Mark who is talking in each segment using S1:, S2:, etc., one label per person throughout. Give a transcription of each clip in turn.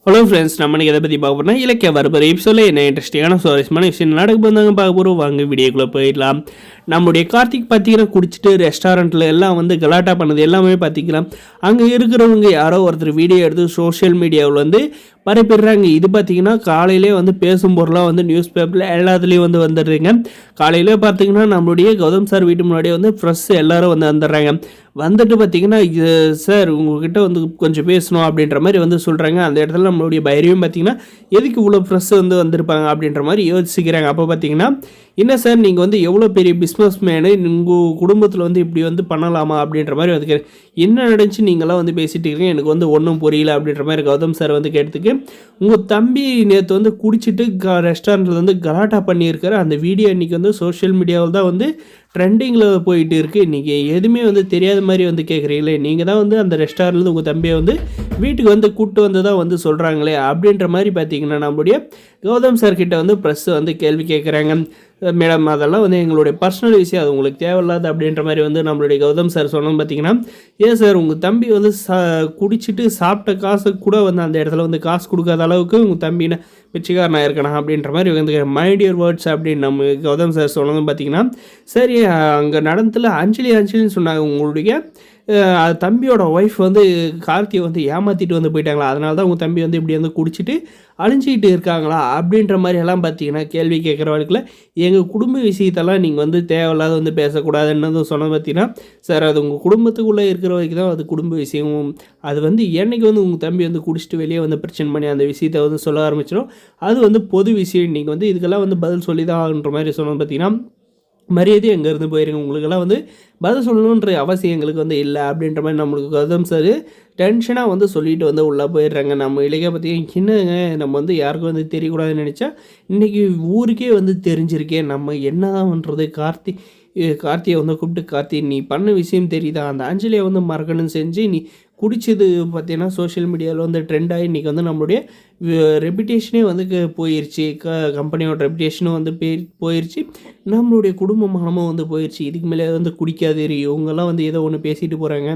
S1: Hello friends, நம்ம இன்னைக்கு எதை பற்றி பார்க்க போகிறோம்னா இலக்கிய வரப்போகிற எபிசோடில் என்ன இன்ட்ரெஸ்டிங்கான சுவாரஸ்யமான விஷயம் நடக்க போந்தாங்க பார்க்க போகிறோம். வாங்க வீடியோக்குள்ளே போயிடலாம். நம்மளுடைய கார்த்திக் பார்த்தீங்கன்னா குடிச்சிட்டு ரெஸ்டாரண்ட்டில் எல்லாம் வந்து கலாட்டா பண்ணது எல்லாமே பார்த்திக்கலாம். அங்கே இருக்கிறவங்க யாரோ ஒருத்தர் வீடியோ எடுத்து சோஷியல் மீடியாவில் வந்து பரப்பிடுறாங்க. இது பார்த்திங்கன்னா காலையிலே வந்து பேசும் பொருளாக வந்து நியூஸ் பேப்பரில் எல்லாத்துலேயும் வந்து வந்துடுறீங்க. காலையிலே பார்த்திங்கன்னா நம்மளுடைய கௌதம் சார் வீட்டு முன்னாடியே வந்து ஃப்ரெஷ் எல்லோரும் வந்து வந்துடுறாங்க. வந்துட்டு பார்த்திங்கன்னா இது சார் உங்கள்கிட்ட வந்து கொஞ்சம் பேசணும் அப்படின்ற மாதிரி வந்து சொல்கிறாங்க. அந்த இடத்துல நம்மளுடைய பைரவியும் பார்த்திங்கன்னா எதுக்கு இவ்வளோ ஃப்ரெஷ் வந்து வந்திருப்பாங்க அப்படின்ற மாதிரி யோசிக்கிறாங்க. அப்போ பார்த்திங்கன்னா என்ன சார் நீங்கள் வந்து எவ்வளோ பெரிய பிஸ்னஸ் மேனு, உங்கள் குடும்பத்தில் வந்து இப்படி வந்து பண்ணலாமா அப்படின்ற மாதிரி வந்து என்ன நடந்துச்சு நீங்களாம் வந்து பேசிகிட்டு இருக்கீங்க, எனக்கு வந்து ஒன்றும் புரியல அப்படின்ற மாதிரி கௌதம் சார் வந்து கேட்டதுக்கு, உங்கள் தம்பி நேற்று வந்து குடிச்சிட்டு ரெஸ்டாரண்ட்டில் வந்து கலாட்டா பண்ணியிருக்காரு. அந்த வீடியோ இன்றைக்கி வந்து சோஷியல் மீடியாவில் தான் வந்து ட்ரெண்டிங்கில் போயிட்டு இருக்குது. இன்றைக்கி எதுவுமே வந்து தெரியாத மாதிரி வந்து கேட்குறீங்களே, நீங்கள் தான் வந்து அந்த ரெஸ்டாரண்ட்லேருந்து உங்கள் தம்பியை வந்து வீட்டுக்கு வந்து கூப்பிட்டு வந்து தான் வந்து சொல்கிறாங்களே அப்படின்ற மாதிரி பார்த்திங்கன்னா நம்மளுடைய கௌதம் சார்கிட்ட வந்து ப்ரெஸ் வந்து கேள்வி கேட்குறாங்க. மேடம் அதெல்லாம் வந்து எங்களுடைய பர்சனல் விஷயம், அது உங்களுக்கு தேவையில்லாது அப்படின்ற மாதிரி வந்து நம்மளுடைய கௌதம் சார் சொன்னோம். பார்த்திங்கன்னா ஏன் சார் உங்கள் தம்பி வந்து குடிச்சிட்டு சாப்பிட்ட காசு கூட வந்து அந்த இடத்துல வந்து காசு கொடுக்காத அளவுக்கு உங்கள் தம்பினை பிச்சைக்காரனாக இருக்கணும் அப்படின்ற மாதிரி வந்து மைண்ட் யுவர் வேர்ட்ஸ் அப்படின்னு நம்ம கௌதம் சார் சொன்னதும் பார்த்திங்கன்னா சரி அங்கே நடந்ததில் அஞ்சலின்னு சொன்னாங்க, உங்களுடைய தம்பியோட ஒய்ஃப் வந்து கார்த்தியை வந்து ஏமாற்றிட்டு வந்து போயிட்டாங்களா, அதனால தான் உங்கள் தம்பி வந்து இப்படி வந்து குடிச்சிட்டு அழிஞ்சிக்கிட்டு இருக்காங்களா அப்படின்ற மாதிரி எல்லாம் பார்த்தீங்கன்னா கேள்வி கேட்குற வழக்கில் எங்கள் குடும்ப விஷயத்தெல்லாம் நீங்கள் வந்து தேவையில்லாத வந்து பேசக்கூடாதுன்னு சொன்ன பார்த்தீங்கன்னா சார் அது உங்கள் குடும்பத்துக்குள்ளே இருக்கிற வரைக்கும் தான் அது குடும்ப விஷயம், அது வந்து என்னைக்கு வந்து உங்கள் தம்பி வந்து குடிச்சிட்டு வெளியே வந்து பிரச்சனை பண்ணி அந்த விஷயத்தை வந்து சொல்ல ஆரம்பிச்சிடும் அது வந்து பொது விஷயம், நீங்கள் வந்து இதுக்கெல்லாம் வந்து பதில் சொல்லி தான் ஆகுன்ற மாதிரி சொன்னது பார்த்தீங்கன்னா மரியாதை எங்கேருந்து போயிருங்க, உங்களுக்கெல்லாம் வந்து பதில் சொல்லணுன்ற அவசியம் எங்களுக்கு வந்து இல்லை அப்படின்ற மாதிரி நம்மளுக்கு கௌதம் சார் டென்ஷனாக வந்து சொல்லிட்டு வந்து உள்ளே போயிடுறாங்க. நம்ம இலக்கிய பற்றி என்னங்க நம்ம வந்து யாருக்கும் வந்து தெரியக்கூடாதுன்னு நினச்சா இன்றைக்கி ஊருக்கே வந்து தெரிஞ்சிருக்கேன், நம்ம என்ன தான் பண்ணுறது, கார்த்தியை வந்து கூப்பிட்டு கார்த்தி நீ பண்ண விஷயம் தெரியுதா, அந்த அஞ்சலியை வந்து மறக்கணும்னு செஞ்சு நீ குடிச்சது பார்த்தீங்கன்னா சோஷியல் மீடியாவில் வந்து ட்ரெண்ட் ஆகி இன்றைக்கி வந்து நம்மளுடைய ரெப்புடேஷனே வந்து போயிடுச்சு, கம்பெனியோட ரெப்புடேஷனும் வந்து போயிடுச்சு, நம்மளுடைய குடும்பமானமும் வந்து போயிடுச்சு, இதுக்கு மேலே வந்து குடிக்காது இவங்கெல்லாம் வந்து ஏதோ ஒன்று பேசிட்டு போகிறாங்க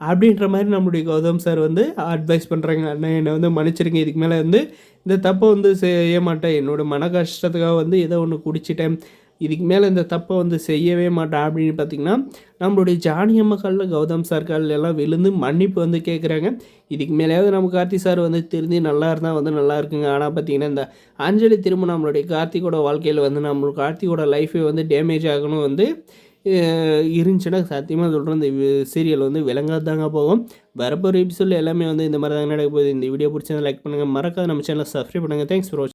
S1: அப்படின்ற மாதிரி நம்மளுடைய கௌதம் சார் வந்து அட்வைஸ் பண்ணுறாங்க. அண்ணன் என்னை வந்து மன்னிச்சிருங்க, இதுக்கு மேலே வந்து இந்த தப்பை வந்து செய்ய மாட்டேன், என்னோடய மன கஷ்டத்துக்காக வந்து ஏதோ ஒன்று குடிச்சிட்டேன், இதுக்கு மேலே இந்த தப்பை வந்து செய்யவே மாட்டேன் அப்படின்னு பார்த்திங்கன்னா நம்மளுடைய ஜானியம்மா காலில் கௌதம் சார் காலில் எல்லாம் விழுந்து மன்னிப்பு வந்து கேட்குறாங்க. இதுக்கு மேலேயாவது நம்ம கார்த்தி சார் வந்து திருந்தி நல்லா இருந்தால் வந்து நல்லா இருக்குங்க. ஆனால் பார்த்திங்கன்னா இந்த அஞ்சலி திரும்ப நம்மளுடைய கார்த்திகோட வாழ்க்கையில் வந்து நம்மளுக்கு கார்த்திகோட லைஃபே வந்து டேமேஜ் ஆகணும் வந்து இருந்துச்சுன்னா சத்தியமாக சொல்கிறேன் இந்த சீரியல் வந்து விளங்காது தாங்க போகும். வரப்போகிற எபிசோடில் எல்லாமே வந்து இந்த மாதிரி தாங்க நடக்க போகுது. இந்த வீடியோ பிடிச்சதை லைக் பண்ணுங்கள், மறக்காத நம்ம சேனலை சப்ஸ்கிரைப் பண்ணுங்கள். தேங்க்ஸ் ஃபார் வாட்சிங்.